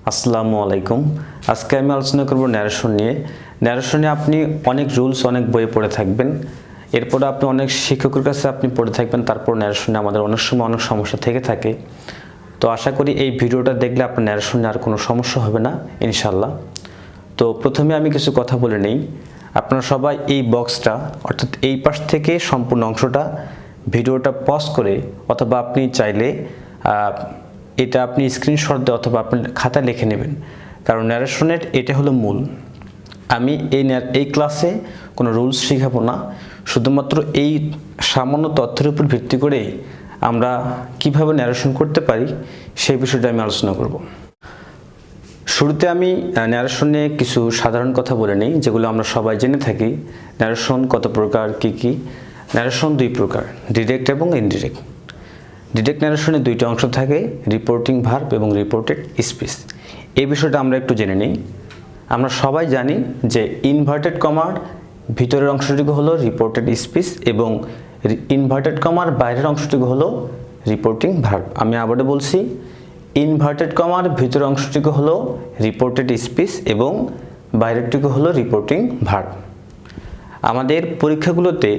আসসালামু আলাইকুম। আজকে আমি আলোচনা করব ন্যারেশন নিয়ে। ন্যারেশনে আপনি অনেক রুলস অনেক বইয়ে পড়ে থাকবেন, এরপরে আপনি অনেক শিক্ষকের কাছে আপনি পড়ে থাকবেন, তারপর ন্যারেশনে আমাদের অনেক সময় অনেক সমস্যা থেকে থাকে। তো আশা করি এই ভিডিওটা দেখলে আপনার ন্যারেশনে আর কোনো সমস্যা হবে না ইনশাল্লাহ। তো প্রথমে আমি কিছু কথা বলে নেই। আপনারা সবাই এই বক্সটা অর্থাৎ এই পাশ থেকে সম্পূর্ণ অংশটা ভিডিওটা পজ করে অথবা আপনি চাইলে এটা আপনি স্ক্রিনশট দিয়ে অথবা আপনি খাতায় লিখে নেবেন, কারণ ন্যারেশনের এটা হলো মূল। আমি এই ক্লাসে কোনো রুলস শেখাবো না, শুধুমাত্র এই সামান্য তথ্যের উপর ভিত্তি করে আমরা কিভাবে ন্যারেশন করতে পারি সেই বিষয়টা আমি আলোচনা করব। শুরুতে আমি ন্যারেশন নিয়ে কিছু সাধারণ কথা বলে নিই, যেগুলো আমরা সবাই জেনে থাকি। ন্যারেশন কত প্রকার, কি ন্যারেশন দুই প্রকার, ডিরেক্ট এবং ইনডিরেক্ট। ডিরেক্ট ন্যারেশনে দুইটা অংশ থাকে, রিপোর্টিং ভার্ব এবং রিপোর্টেড স্পিচ। এই বিষয়টা আমরা একটু জেনে নিই। আমরা সবাই জানি যে ইনভার্টেড কমার ভিতরের অংশটুকু হলো রিপোর্টেড স্পিচ এবং ইনভার্টেড কমার বাইরের অংশটুকু হলো রিপোর্টিং ভার্ব। আমি আবারও বলছি, ইনভার্টেড কমার ভিতরের অংশটুকু হলো রিপোর্টেড স্পিচ এবং বাইরেরটুকু হলো রিপোর্টিং ভার্ব। আমাদের পরীক্ষাগুলোতে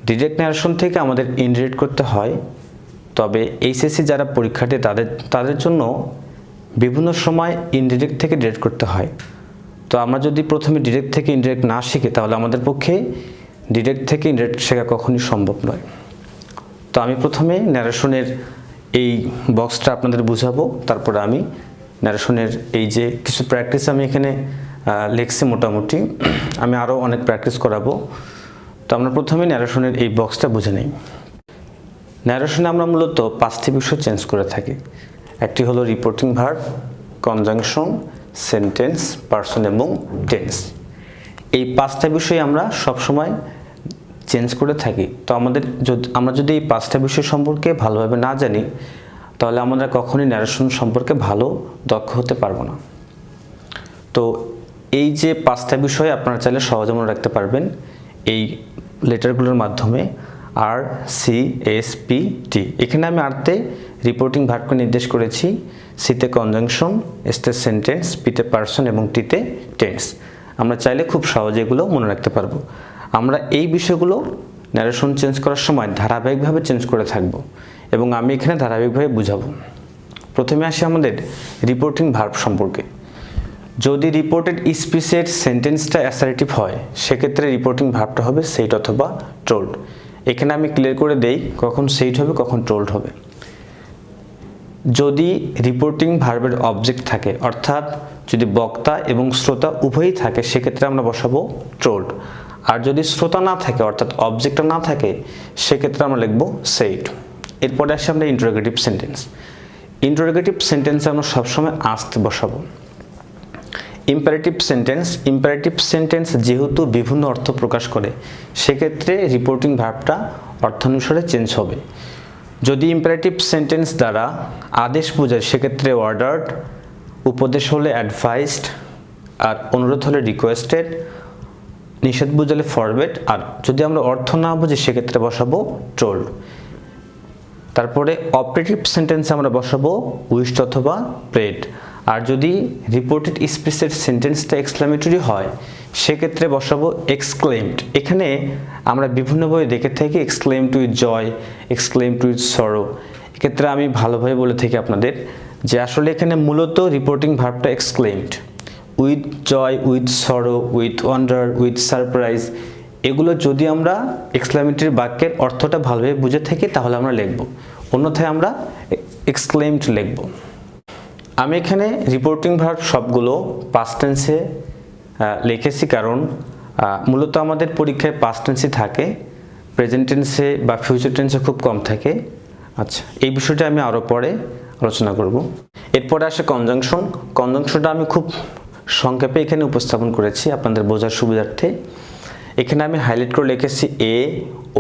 ডিরেক্ট ন্যারেশন থেকে আমাদের ইনডিরেক্ট করতে হয়, তবে এইচএসসি যারা পরীক্ষার্থী তাদের জন্য বিভিন্ন সময় ইনডিরেক্ট থেকে ডিরেক্ট করতে হয়। তো আমরা যদি প্রথমে ডিরেক্ট থেকে ইনডিরেক্ট না শিখি, তাহলে আমাদের পক্ষে ডিরেক্ট থেকে ইনডিরেক্ট শেখা কখনোই সম্ভব নয়। তো আমি প্রথমে ন্যারেশনের এই বক্সটা আপনাদের বুঝাবো, তারপরে আমি ন্যারেশনের এই যে কিছু প্র্যাকটিস আমি এখানে লিখছি, মোটামুটি আমি আরও অনেক প্র্যাকটিস করাবো। তো আমরা প্রথমে ন্যারেশনের এই বক্সটা বুঝে নিই। ন্যারেশনে আমরা মূলত পাঁচটি বিষয় চেঞ্জ করে থাকি। একটি হলো reporting verb, conjunction, sentence, person এবং টেন্স। এই পাঁচটা বিষয় আমরা সবসময় চেঞ্জ করে থাকি। তো আমরা যদি এই পাঁচটা বিষয় সম্পর্কে ভালোভাবে না জানি, তাহলে আমরা কখনোই ন্যারেশন সম্পর্কে ভালো দক্ষ হতে পারবো না। তো এই যে পাঁচটা বিষয় আপনারা চাইলে সহজে মনে রাখতে পারবেন এই লেটারগুলোর মাধ্যমে। আর, সি, এস, পি, টি। এখানে আমি আরতে রিপোর্টিং ভার্বকে নির্দেশ করেছি, সিতে কনজাংশন, এসতে সেন্টেন্স, পিতে পারসন এবং টিতে টেন্স। আমরা চাইলে খুব সহজে এগুলো মনে রাখতে পারবো। আমরা এই বিষয়গুলো ন্যারেশন চেঞ্জ করার সময় ধারাবাহিকভাবে চেঞ্জ করে থাকব এবং আমি এখানে ধারাবাহিকভাবে বুঝাবো। প্রথমে আসি আমাদের রিপোর্টিং ভার্ব সম্পর্কে। যদি রিপোর্টেড স্পিচের সেন্টেন্সটা অ্যাসার্টিভ হয়, সেক্ষেত্রে রিপোর্টিং ভার্বটা হবে সেইট অথবা টোল্ড। এখানে আমি ক্লিয়ার করে দেই কখন সেইট হবে কখন টোল্ড হবে। যদি রিপোর্টিং ভার্বের অবজেক্ট থাকে, অর্থাৎ যদি বক্তা এবং শ্রোতা উভয়ই থাকে, সেক্ষেত্রে আমরা বসাবো টোল্ড। আর যদি শ্রোতা না থাকে অর্থাৎ অবজেক্টটা না থাকে, সেক্ষেত্রে আমরা লিখবো সেইট। এরপরে আসি আমরা ইন্টারোগেটিভ সেন্টেন্স। ইন্টারোগেটিভ সেন্টেন্সে আমরা সবসময় আস্তে বসাবো। ইম্পারেটিভ সেন্টেন্স যেহেতু বিভিন্ন অর্থ প্রকাশ করে, সেক্ষেত্রে রিপোর্টিং ভার্বটা অর্থানুসারে চেঞ্জ হবে। যদি ইম্পারেটিভ সেন্টেন্স দ্বারা আদেশ বোঝায়, সেক্ষেত্রে অর্ডার্ড, উপদেশ হলে অ্যাডভাইসড, আর অনুরোধ হলে রিকোয়েস্টেড, নিষেধ বোঝালে ফরবেড, আর যদি আমরা অর্থ না বুঝি সেক্ষেত্রে বসাবো টোল্ড। তারপরে অপারেটিভ সেন্টেন্সে আমরা বসাবো উইশড অথবা প্রেড। আর যদি রিপোর্টেড স্পিচের সেন্টেন্সটা এক্সক্লেমেটরি হয়, সেক্ষেত্রে বসাবো এক্সক্লেমড। এখানে আমরা বিভিন্ন বই দেখে থাকি exclaimed with joy, exclaimed with sorrow. এক্ষেত্রে আমি ভালোভাবে বলে থাকি আপনাদের যে আসলে এখানে মূলত রিপোর্টিং ভার্বটা exclaimed. With joy, with sorrow, with wonder, with surprise, এগুলো যদি আমরা এক্সক্লেমেটরি বাক্যের অর্থটা ভালোভাবে বুঝে থাকি, তাহলে আমরা লিখব, অন্যথায় আমরা এক্সক্লেমড লিখব। আমি এখানে রিপোর্টিং ভার্ব সবগুলো পাস্ট টেন্সে লিখেছি, কারণ মূলত আমাদের পরীক্ষায় পাস্ট টেন্সই থাকে, প্রেজেন্ট টেন্সে বা ফিউচার টেন্সে খুব কম থাকে। আচ্ছা, এই বিষয়টা আমি আরও পরে আলোচনা করব। এরপরে আসে কনজাংশন। কনজাংশনটা আমি খুব সংক্ষেপে এখানে উপস্থাপন করেছি আপনাদের বোঝার সুবিধার্থে। এখানে আমি হাইলাইট করে লিখেছি এ,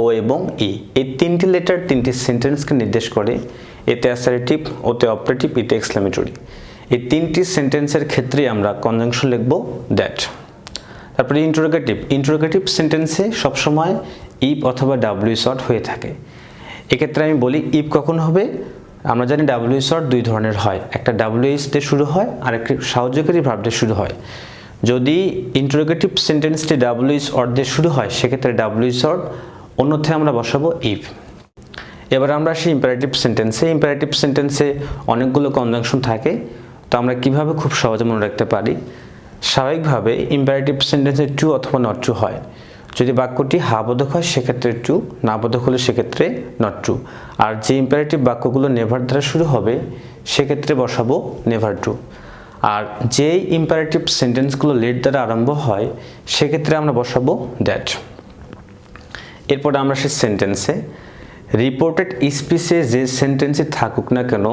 ও এবং ই। এই তিনটি লেটার তিনটি সেন্টেন্সকে নির্দেশ করে। এতে অ্যাসার্টিভ, ওতে অপারেটিভ, এতে এক্সক্লেমেটরি। এই তিনটি সেন্টেন্সের ক্ষেত্রে আমরা কনজাংশন লিখব দ্যাট। তারপরে ইন্টারোগেটিভ সেন্টেন্সে সবসময় ইফ অথবা ডাব্লিউ শর্ট হয়ে থাকে। এক্ষেত্রে আমি বলি ইফ কখন হবে, আমরা জানি ডাব্লিউএইচ ওয়ার্ড দুই ধরনের হয়, একটা ডাব্লিউএইচ দিয়ে শুরু হয় আর একটি সাহায্যকারী ভার্ব দিয়ে শুরু হয়। যদি ইন্টারোগেটিভ সেন্টেন্সটি ডাব্লিউএইচ ওয়ার্ড দিয়ে শুরু হয় সেক্ষেত্রে ডাব্লিউএইচ ওয়ার্ড, অন্যথায় আমরা বসাবো ইফ। এবার আমরা আসি ইম্পারেটিভ সেন্টেন্সে। ইম্পারেটিভ সেন্টেন্সে অনেকগুলো কনজাংশন থাকে, তো আমরা কিভাবে খুব সহজে মনে রাখতে পারি। স্বাভাবিকভাবে ইম্পারেটিভ সেন্টেন্সে ট্রু অথবা নট ট্রু হয়। যদি বাক্যটি হ্যাঁ বোধক হয় সেক্ষেত্রে ট্রু, না বোধক হলে সেক্ষেত্রে নট ট্রু। আর যে ইম্পারেটিভ বাক্যগুলো নেভার দ্বারা শুরু হবে সেক্ষেত্রে বসাবো নেভার ট্রু। আর যেই ইম্পারেটিভ সেন্টেন্সগুলো লেট দ্বারা আরম্ভ হয় সেক্ষেত্রে আমরা বসাবো দ্যাট। এরপর আমরা সেই সেন্টেন্সে রিপোর্টেড স্পিচে যে সেন্টেন্সই থাকুক না কেন,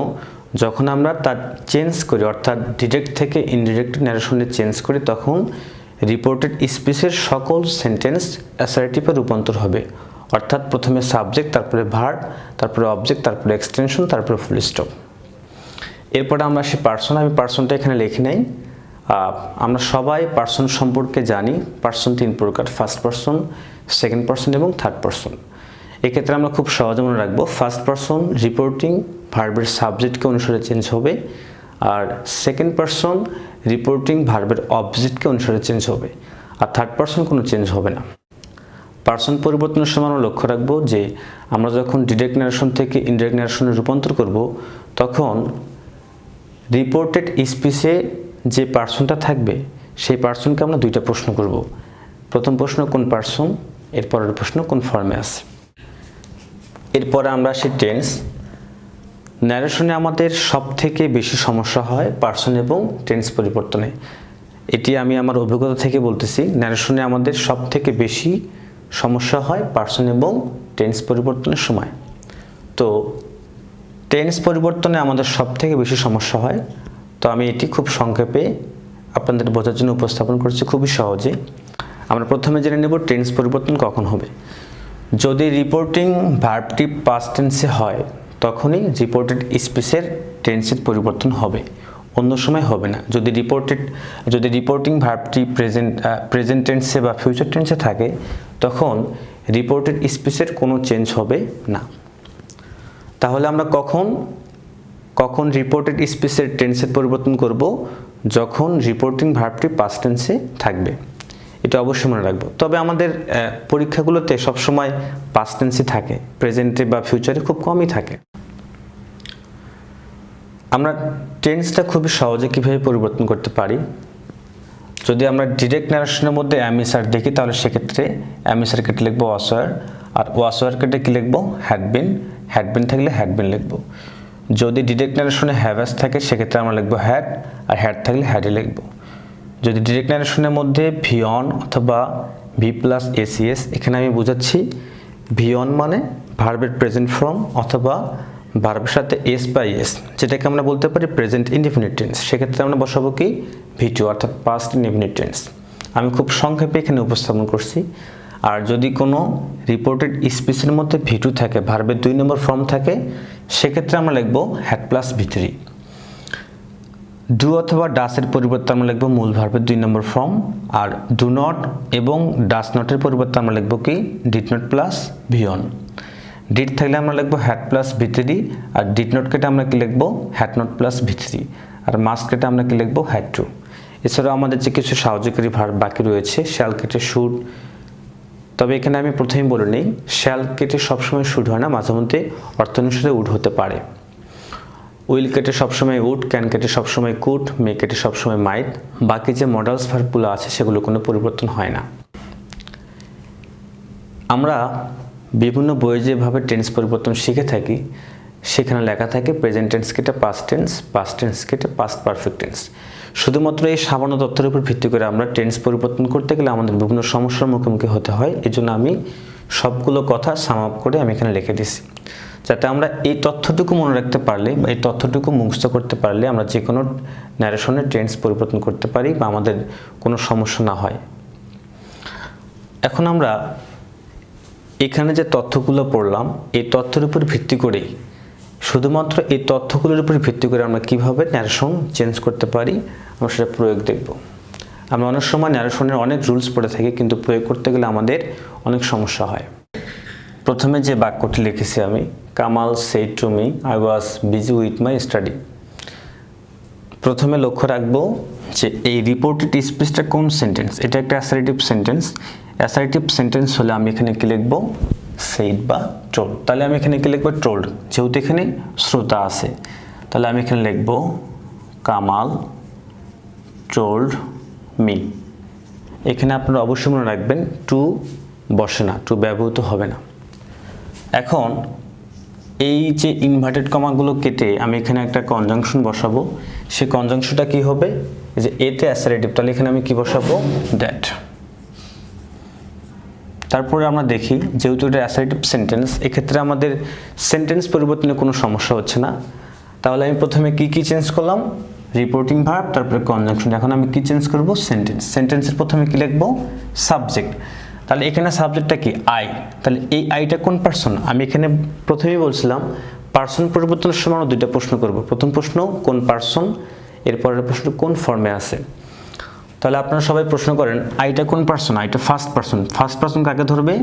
যখন আমরা তার চেঞ্জ করি অর্থাৎ ডিরেক্ট থেকে ইনডিরেক্ট ন্যারেশনে চেঞ্জ করি তখন রিপোর্টেড স্পিচের সকল সেন্টেন্স অ্যাসার্টিভে রূপান্তর হবে। অর্থাৎ প্রথমে সাবজেক্ট, তারপরে ভার্ব, তারপরে অবজেক্ট, তারপরে এক্সটেনশন, তারপরে ফুল স্টপ। এরপরে আমরা আসি পার্সন। আমি পার্সনটা এখানে লিখি নাই। আমরা সবাই পার্সন সম্পর্কে জানি। পার্সন তিন প্রকার, ফার্স্ট পার্সন, সেকেন্ড পার্সন এবং থার্ড পার্সন। এক্ষেত্রে আমরা খুব সহজে মনে রাখবো ফার্স্ট পার্সন রিপোর্টিং ভার্বের সাবজেক্টকে অনুসারে চেঞ্জ হবে, আর সেকেন্ড পার্সন রিপোর্টিং ভার্বের অবজেক্টকে অনুসারে চেঞ্জ হবে, আর থার্ড পার্সন কোনো চেঞ্জ হবে না। পার্সন পরিবর্তনের সময় আমরা লক্ষ্য রাখবো যে আমরা যখন ডিরেক্ট ন্যারেশন থেকে ইনডিরেক্ট ন্যারেশনে রূপান্তর করব তখন রিপোর্টেড স্পিচে যে পার্সনটা থাকবে সেই পার্সনকে আমরা দুইটা প্রশ্ন করব। প্রথম প্রশ্ন কোন পার্সন, এরপরের প্রশ্ন কোন ফর্মে আছে। এরপরে আমরা আসি টেন্স। ন্যারেশনে আমাদের সবথেকে বেশি সমস্যা হয় পার্সন এবং টেন্স পরিবর্তনে। এটি আমি আমার অভিজ্ঞতা থেকে বলতেছি। ন্যারেশনে আমাদের সবথেকে বেশি সমস্যা হয় পার্সন এবং টেন্স পরিবর্তনের সময়। তো টেন্স পরিবর্তনে আমাদের সবথেকে বেশি সমস্যা হয়, তো আমি এটি খুব সংক্ষেপে আপনাদের বোঝার জন্য উপস্থাপন করছি খুবই সহজে। আমরা প্রথমে জেনে নেব টেন্স পরিবর্তন কখন হবে। যদি রিপোর্টিং ভার্বটি পাস্ট টেন্সে হয় তখনই রিপোর্টেড স্পিচের টেন্সের পরিবর্তন হবে, অন্য সময় হবে না। যদি রিপোর্টিং ভার্বটি প্রেজেন্ট টেন্সে বা ফিউচার টেন্সে থাকে তখন রিপোর্টেড স্পিচের কোনো চেঞ্জ হবে না। তাহলে আমরা কখন রিপোর্টেড স্পিচের টেন্সের পরিবর্তন করব? যখন রিপোর্টিং ভার্বটি পাস্ট টেন্সে থাকবে, এটা অবশ্যই মনে রাখবো। তবে আমাদের পরীক্ষাগুলোতে সবসময় পাস্ট টেন্সই থাকে, প্রেজেন্টে বা ফিউচারে খুব কমই থাকে। আমরা টেন্সটা খুবই সহজে কিভাবে পরিবর্তন করতে পারি। যদি আমরা ডিরেক্ট ন্যারেশনের মধ্যে অ্যামিসার দেখি তাহলে সেক্ষেত্রে অ্যামিসার কেটে লিখবো ওয়াসওয়ার, আর ওয়াসওয়ার কেটে কি লিখবো হ্যাডবিন, হ্যাডবিন থাকলে হ্যাডবিন লিখবো। যদি ডিরেক্ট ন্যারেশনে হ্যাভাস থাকে সেক্ষেত্রে আমরা লিখবো হ্যাড, আর হ্যাড থাকলে হ্যাডে লিখবো। যদি ডিরেক্ট ন্যারেশনের মধ্যে ভিঅন অথবা ভি প্লাস এসিএস, এখানে আমি বোঝাচ্ছি ভিঅন মানে ভার্বের প্রেজেন্ট ফর্ম অথবা ভার্বের সাথে এস বা এস, যেটাকে আমরা বলতে পারি প্রেজেন্ট ইনডিফিনিট টেন্স, সেক্ষেত্রে আমরা বসাবো কি ভি2 অর্থাৎ পাস্ট ইনডিফিনিট টেন্স। আমি খুব সংক্ষেপে এখানে উপস্থাপন করছি। আর যদি কোনো রিপোর্টেড স্পিচের মধ্যে ভি2 থাকে, ভার্বের 2 নম্বর ফর্ম থাকে, সেক্ষেত্রে আমরা লিখবো হ্যাড প্লাস ভি3। ডু অথবা ডাসের পরিবর্তে আমরা লিখবো মূল ভার্বের 2 নম্বর ফর্ম, আর ডু নট এবং ডাস নটের পরিবর্তে আমরা লিখবো কি did not plus V one. Did থাকলে আমরা লিখবো হ্যাড প্লাস ভি3, আর ডিড নট কেটে আমরা কি লিখবো হ্যাড নট প্লাস ভি3, আর মাস্ট কেটে আমরা কি লিখবো হ্যাড2। এছাড়াও আমাদের যে কিছু সাহায্যকারী ভার্ব বাকি রয়েছে, শ্যাল কেটে শুড। তবে এখানে আমি প্রথমেই বলে নিই, শ্যাল কেটে সবসময় শুড হয় না, মাঝে মধ্যে অর্থ অনুসারে উড হতে পারে। উইল কেটে সবসময় উড, ক্যান কেটে সবসময় কুড, মে কেটে সবসময় মাইট। বাকি যে মডেলস ভার্বগুলো আছে সেগুলো কোনো পরিবর্তন হয় না। আমরা বিভিন্ন বইয়ে যেভাবে টেন্স পরিবর্তন শিখে থাকি সেখানে লেখা থাকে প্রেজেন্ট টেন্স কেটে পাস্ট টেন্স, পাস্ট টেন্স কেটে পাস্ট পারফেক্ট টেন্স। শুধুমাত্র এই সামান্য তথ্যের উপর ভিত্তি করে আমরা টেন্স পরিবর্তন করতে গেলে আমাদের বিভিন্ন সমস্যার মুখোমুখি হতে হয়। এই জন্য আমি সবগুলো কথা সাম আপ করে আমি এখানে লিখে দিছি, যাতে আমরা এই তথ্যটুকু মনে রাখতে পারলে বা এই তথ্যটুকু মুখস্থ করতে পারলে আমরা যে কোনো ন্যারেশনের টেন্স পরিবর্তন করতে পারি বা আমাদের কোনো সমস্যা না হয়। এখন আমরা এখানে যে তথ্যগুলো পড়লাম এই তথ্যের উপর ভিত্তি করেই, শুধুমাত্র এই তথ্যগুলোর উপর ভিত্তি করে আমরা কিভাবে ন্যারেশন চেঞ্জ করতে পারি আমরা সেটা প্রয়োগ দেখব। আমরা অনেক সময় ন্যারেশনের অনেক রুলস পড়ে থাকি, কিন্তু প্রয়োগ করতে গেলে আমাদের অনেক সমস্যা হয়। প্রথমে যে বাক্যটি লিখেছি আমি, Kamal said to me I was busy with my study. প্রথমে লক্ষ্য রাখবো যে এই রিপোর্টেড স্পিচটা কোন সেন্টেন্স। এটা একটা অ্যাসার্টিভ সেন্টেন্স। অ্যাসার্টিভ সেন্টেন্স হলে আমি এখানে কি লিখব, said বা told। তাহলে আমি এখানে কি লিখব, told, যেহেতু এখানে শ্রোতা আছে। তাহলে আমি এখানে লিখব কামাল told me। এখানে আপনারা অবশ্যই মনে রাখবেন টু বসে না, টু ব্যবহৃত হবে না। এখন এই যে ইনভার্টেড কমাগুলো কেটে আমি এখানে একটা কনজাংশন বসাবো। সেই কনজাংশনটা কি হবে, এই যে এতে অ্যাসারেটিভ, তাহলে এখানে আমি কি বসাবো, দ্যাট। তারপরে আমরা দেখি যেহেতু এটা অ্যাসারেটিভ সেন্টেন্স, এক্ষেত্রে আমাদের সেন্টেন্স পরিবর্তনে কোনো সমস্যা হচ্ছে না। তাহলে আমি প্রথমে কি চেঞ্জ করলাম, রিপোর্টিং ভার্ব, তারপরে কনজাংশন। এখন আমি কি চেঞ্জ করব, সেন্টেন্স। সেন্টেন্সের প্রথমে কি লিখব, সাবজেক্ট। তাহলে এখানে সাবজেক্টটা কি, আই। তাহলে এই আইটা কোন পারসন, আমি এখানে প্রথমেই বলছিলাম পারসন পরিবর্তনের সময় আমরা দুইটা প্রশ্ন করব। প্রথম প্রশ্ন কোন পারসন, এরপরের প্রশ্ন কোন ফর্মে আছে। তাহলে আপনারা সবাই প্রশ্ন করেন আইটা কোন পারসন, আইটা ফার্স্ট পারসন। ফার্স্ট পারসন কাকে ধরবে,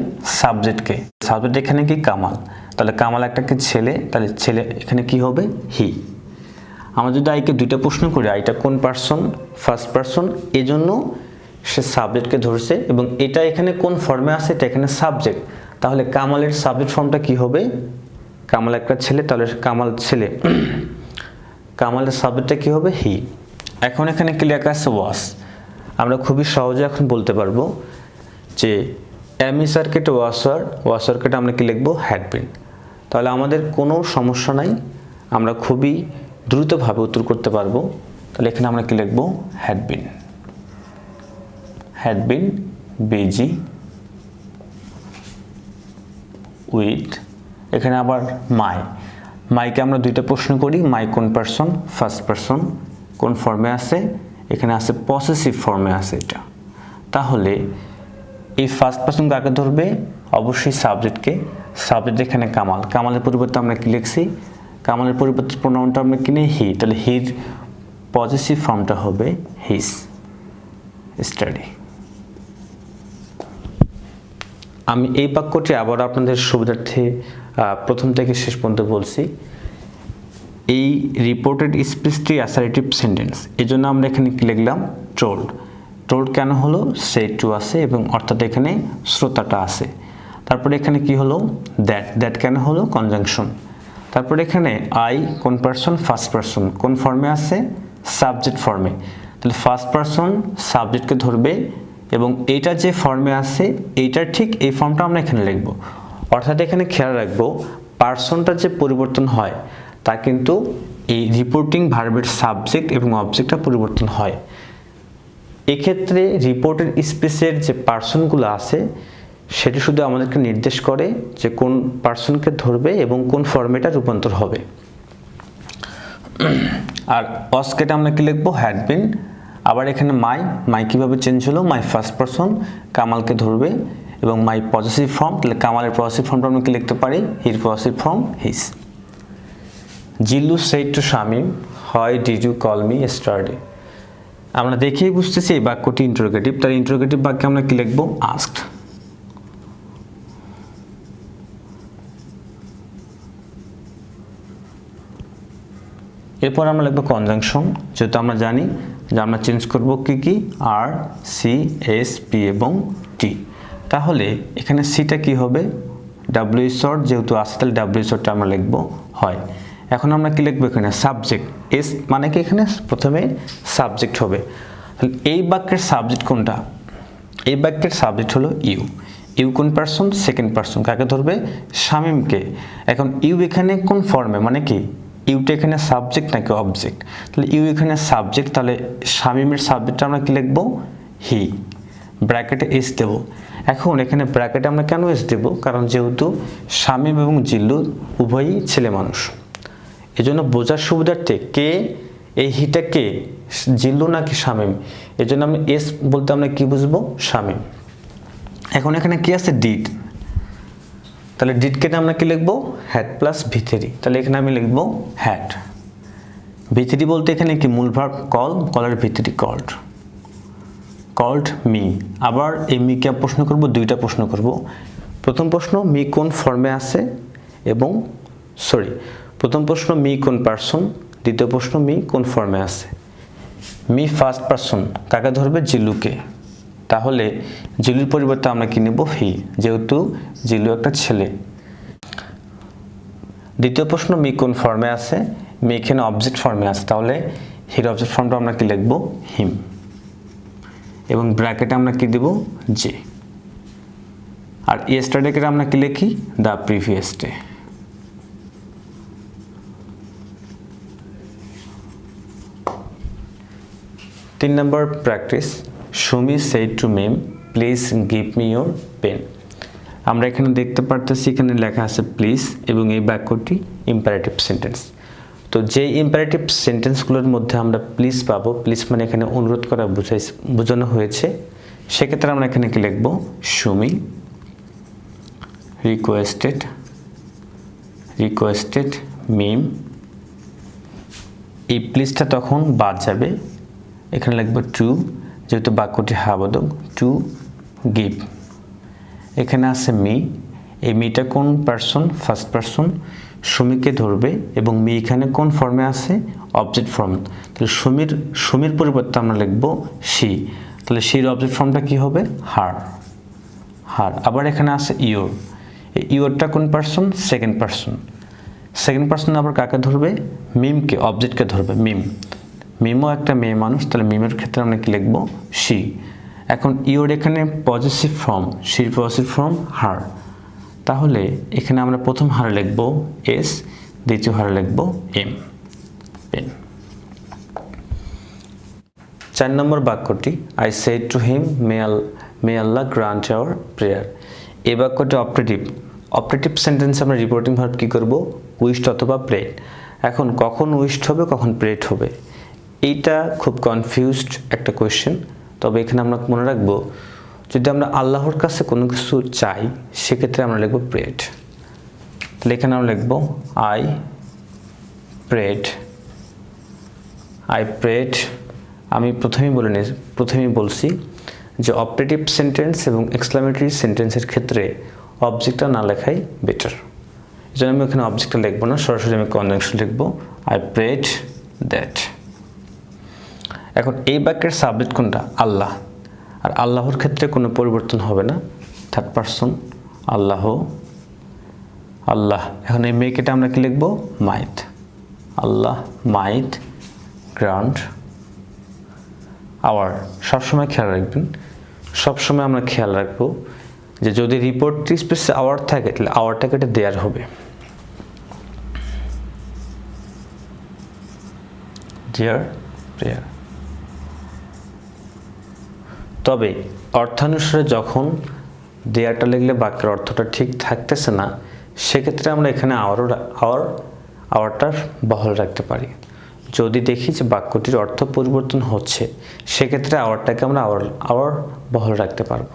সাবজেক্টকে। সাবজেক্ট এখানে কি, কামাল। তাহলে কামাল একটা কি ছেলে, তাহলে ছেলে এখানে কি হবে, হি। আমরা যদি আইকে দুইটা প্রশ্ন করি, আইটা কোন পারসন, ফার্স্ট পারসন, এজন্য সে সাবজেক্টকে ধরছে, এবং এটা এখানে কোন ফর্মে আছে, এটা এখানে সাবজেক্ট। তাহলে কামালের সাবজেক্ট ফর্মটা কি হবে, কামাল একটা ছেলে, তাহলে কামাল ছেলে, কামালের সাবজেক্টটা কি হবে, হি। এখন এখানে কি লেখা আছে, ওয়াস। আমরা খুবই সহজে এখন বলতে পারবো যে এমি সার্কিট ওয়াসার, ওয়াসারকেটে আমরা কি লিখবো, হ্যাড বিন। তাহলে আমাদের কোনো সমস্যা নাই, আমরা খুবই দ্রুতভাবে উত্তর করতে পারবো। তাহলে এখানে আমরা কি লিখবো, had been, had been busy with, এখানে আবার মাই। মাইকে আমরা দুইটা প্রশ্ন করি, মাই কোন পারসন, ফার্স্ট পারসন, কোন ফর্মে আছে, এখানে আছে পসেসিভ ফর্মে আছে এটা। তাহলে এই ফার্স্ট পারসন কাকে ধরবে, অবশ্যই সাবজেক্টকে। সাবজেক্ট এখানে কামাল, কামালের পরিবর্তে আমরা কি লিখছি, কামালের পরিবর্তে প্রোনাউনটা আমরা কিনে হি। তাহলে হির পজিটিভ ফর্মটা হবে হিজ স্টাডি। আমি এই বাক্যটি আবার আপনাদের সুবিধার্থে প্রথম থেকে শেষ পর্যন্ত বলছি। এই রিপোর্টেড স্পিচটি অ্যাসারেটিভ সেন্টেন্স, এজন্য আমরা এখানে কি লিখলাম, টোল্ড। টোল্ড কেন হলো, সেড টু আছে এবং অর্থাৎ এখানে শ্রোতাটা আছে। তারপরে এখানে কি হলো, দ্যাট। দ্যাট কেন হলো, কনজাংশন। তারপরে এখানে আই কোন পারসন, ফার্স্ট পারসন, কোন ফর্মে আছে, সাবজেক্ট ফর্মে। তাহলে ফার্স্ট পারসন সাবজেক্টকে ধরবে এবং এইটা যে ফর্মে আছে এইটার ঠিক এই ফর্মটা আমরা এখানে লিখব। অর্থাৎ এখানে খেয়াল রাখবো পারসনটা যে পরিবর্তন হয় তা কিন্তু এই রিপোর্টিং ভার্বের সাবজেক্ট এবং অবজেক্টটা পরিবর্তন হয়। এক্ষেত্রে রিপোর্টের স্পিচের যে পারসনগুলো আছে সেটি শুধু আমাদেরকে নির্দেশ করে যে কোন পারসনকে ধরবে এবং কোন ফর্মেটা রূপান্তর হবে। আর অসকেটা আমরা কি লিখবো, হ্যাড বিন। আবার এখানে মাই কিভাবে চেঞ্জ হলো, মাই ফার্স্ট পারসন কামালকে ধরবে এবং মাই পজিটিভ ফর্ম, তাহলে কামালের পজিটিভ ফর্মটা আমরা কি লিখতে পারি, here positive form is. Jillu said to Shamim, why did you call me yesterday. আমরা দেখেই বুঝতেছি এই বাক্যটি ইন্টারোগেটিভ, তার ইন্টারোগেটিভ বাক্যে আমরা কি লিখবো, আস্কড। এরপর আমরা লিখবো কনজাংশন, যেহেতু আমরা জানি যে আমরা চেঞ্জ করব কি আর, সি, এস, পি এবং টি। তাহলে এখানে সিটা কি হবে, ডাব্লিউ শর্ট, যেহেতু আছে তাহলে ডাব্লিউ শর্টটা আমরা লিখবো হয়। এখন আমরা কি লিখবো, এখানে সাবজেক্ট, এস মানে কি এখানে প্রথমে সাবজেক্ট হবে। তাহলে এই বাক্যের সাবজেক্ট কোনটা, এই বাক্যের সাবজেক্ট হলো ইউ। ইউ কোন পারসন, সেকেন্ড পারসন, কাকে ধরবে, শামিমকে। এখন ইউ এখানে কোন ফর্মে, মানে কি ইউটা এখানে সাবজেক্ট নাকি অবজেক্ট, তাহলে ইউ এখানে সাবজেক্ট, তাহলে শামিমের সাবজেক্টটা আমরা কি লিখবো, হি, ব্র্যাকেটে এস দেব। এখন এখানে ব্র্যাকেটে আমরা কেন এস দেব, কারণ যেহেতু শামিম এবং জিল্লু উভয়ই ছেলে মানুষ, এজন্য বোঝার সুবিধার্থে কে, এই হিটা কে, জিল্লু নাকি শামিম, এজন্য আমরা এস বলতে আমরা কি বুঝবো, শামিম। এখন এখানে কি আছে, ডিড, তাহলে ডিড কেটে আমরা কি লিখবো, হ্যাড প্লাস ভি3, তাহলে এখানে আমি লিখবো হ্যাড। ভি3 বলতে এখানে কি মূল ভার্ব কল, কলের ভি3 কল্ড, কল্ড মি। আবার এই মিকে প্রশ্ন করব, দুইটা প্রশ্ন করব। প্রথম প্রশ্ন, মি কোন ফর্মে আছে এবং সরি, প্রথম প্রশ্ন মি কোন পারসন, দ্বিতীয় প্রশ্ন মি কোন ফর্মে আছে। মি ফার্স্ট পারসন, কাকে ধরবে? জিলুকে। তাহলে জিলুর পরিবর্তে আমরা কি নেব? হি, যেহেতু জিলু একটা ছেলে। দ্বিতীয় প্রশ্ন মি কোন ফর্মে আছে? মি এখানে অবজেক্ট ফর্মে আছে, তাহলে হির অবজেক্ট ফর্মটা আমরা কি লিখব? হিম। এবং ব্র্যাকেটে আমরা কি দেব? যে। আর ইয়েস্টারডেকে আমরা কি লিখি? The previous day. তিন নম্বর practice, Sumi said to ma'am please give me your pen. আমরা এখানে দেখতে পারতেছি এখানে লেখা আছে প্লিজ, এবং এই বাক্যটি ইম্পারেটিভ সেন্টেন্স। তো যেই ইম্পারেটিভ সেন্টেন্সগুলোর মধ্যে আমরা প্লিজ পাবো, প্লিজ মানে এখানে অনুরোধ করা বোঝানো হয়েছে, সেক্ষেত্রে আমরা এখানে কি লিখব? সুমি রিকোয়েস্টেড মিম। এই প্লিজটা তখন বাদ যাবে, এখানে লিখব টু, যেহেতু বাক্যটি হাবোধক, টু গিভ। এখানে আছে মি, এই মিটা কোন পারসন? ফার্স্ট পারসন, সুমিকে ধরবে, এবং মি এখানে কোন ফর্মে আছে? Object form. তাহলে সুমির পরিবর্তে আমরা লিখব শি, তাহলে শির অবজেক্ট ফর্মটা কি হবে? হার। আবার এখানে আছে ইয়োর, ইয়োরটা কোন পারসন? সেকেন্ড পারসন আবার কাকে ধরবে? মিমকে, অবজেক্টকে ধরবে, মিমও একটা মেয়ে মানুষ, তাহলে মিমের ক্ষেত্রে আমরা কি লিখব? শি। এখন ইয়োর এখানে পজিটিভ ফর্ম, শির পজিটিভ ফর্ম হার, তাহলে এখানে আমরা প্রথম হারে লিখব এস, দ্বিতীয় হারে লিখব এম, পেন। 4 নম্বর বাক্যটি I said to him may Allah grant our prayer. এই বাক্যটি অপারেটিভ সেন্টেন্স আমরা রিপোর্টিং ভার্ব কি করব? উইশড অথবা প্রেড। এখন কখন উইশড হবে, কখন প্রেড হবে, এইটা খুব কনফিউজড একটা কোয়েশ্চেন। তবে এখানে আমরা মনে রাখবো, যদি আমরা আল্লাহর কাছে কোনো কিছু চাই, সেক্ষেত্রে আমরা লিখব প্রেড। তাহলে এখানে আমরা লিখব আই প্রেড। আমি প্রথমেই বলছি যে অপারেটিভ সেন্টেন্স এবং এক্সক্লামেটরি সেন্টেন্সের ক্ষেত্রে অবজেক্টটা না লেখাই বেটার। এই জন্য আমি এখানে অবজেক্টটা লিখবো না, সরাসরি আমি কনজাংশন লিখব, আই প্রেড দ্যাট। এখন এই বাক্যের সাবজেক্ট কোনটা? আল্লাহ। আর আল্লাহর ক্ষেত্রে কোনো পরিবর্তন হবে না, থার্ড পারসন আল্লাহ। এখন এই মেয়েকেটা আমরা কি লিখব? মাইট। আল্লাহ মাইট গ্রান্ট আওয়ার। সবসময় খেয়াল রাখবেন, সবসময় আমরা খেয়াল রাখবো যে যদি রিপোর্টটি স্পেসে আওয়ার থাকে, তাহলে আওয়ারটাকে এটা দেয়ার হবে। Dear prayer. তবে অর্থানুসারে যখন দেয়ারটা লিখলে বাক্যের অর্থটা ঠিক থাকতেছে না, সেক্ষেত্রে আমরা এখানে আওয়ারটা বহাল রাখতে পারি। যদি দেখি যে বাক্যটির অর্থ পরিবর্তন হচ্ছে, সেক্ষেত্রে আওয়ারটাকে আমরা আওয়ার বহাল রাখতে পারবো।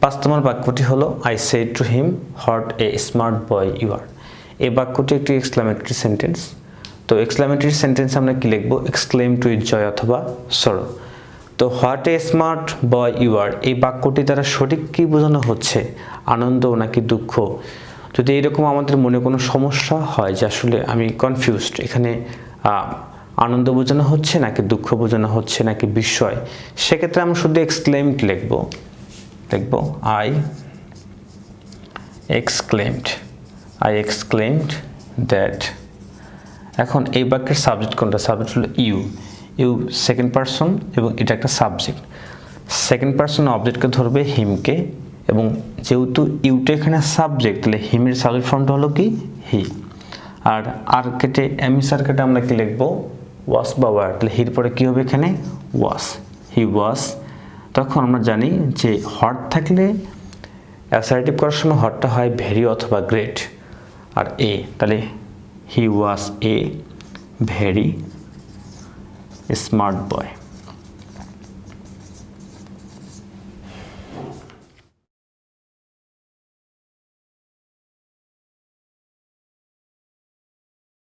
5 নম্বর বাক্যটি হলো I said to him what a smart boy you are. এই বাক্যটি একটি এক্সক্লামেটরি সেন্টেন্স। তো এক্সক্লামেটরি সেন্টেন্স আমরা কি লিখবো? এক্সক্লেম টু উইথ জয় অথবা সরো। তো what a smart boy you are, এই বাক্যটি দ্বারা সঠিক কি বোঝানো হচ্ছে? আনন্দ নাকি দুঃখ? যদি এরকম আমাদের মনে কোনো সমস্যা হয় যে আসলে আমি কনফিউজড, এখানে আনন্দ বোঝানো হচ্ছে নাকি দুঃখ বোঝানো হচ্ছে নাকি বিস্ময়, সেক্ষেত্রে আমরা শুধু এক্সক্লেমড লিখবো, আই এক্সক্লেমড দ্যাট। এখন এই বাক্যের সাবজেক্ট কোনটা? সাবজেক্ট হলো ইউ সেকেন্ড পারসন, এবং এটা একটা সাবজেক্ট। সেকেন্ড পারসন অবজেক্টকে ধরবে হিমকে, এবং যেহেতু ইউটা এখানে সাবজেক্ট, তাহলে হিমের সাবজেক্ট ফর্মটা হলো কি? হি। আর কেটে এমিসার কেটে আমরা কি লিখবো? ওয়াস বা ওয়ার। তাহলে হির পরে কি হবে? এখানে ওয়াস, হি ওয়াস। তখন আমরা জানি যে হট থাকলে অ্যাসার্টিভ করার সময় হটটা হয় ভেরি অথবা গ্রেট, আর এ, তাহলে হি ওয়াস এ ভেরি স্মার্ট বয়।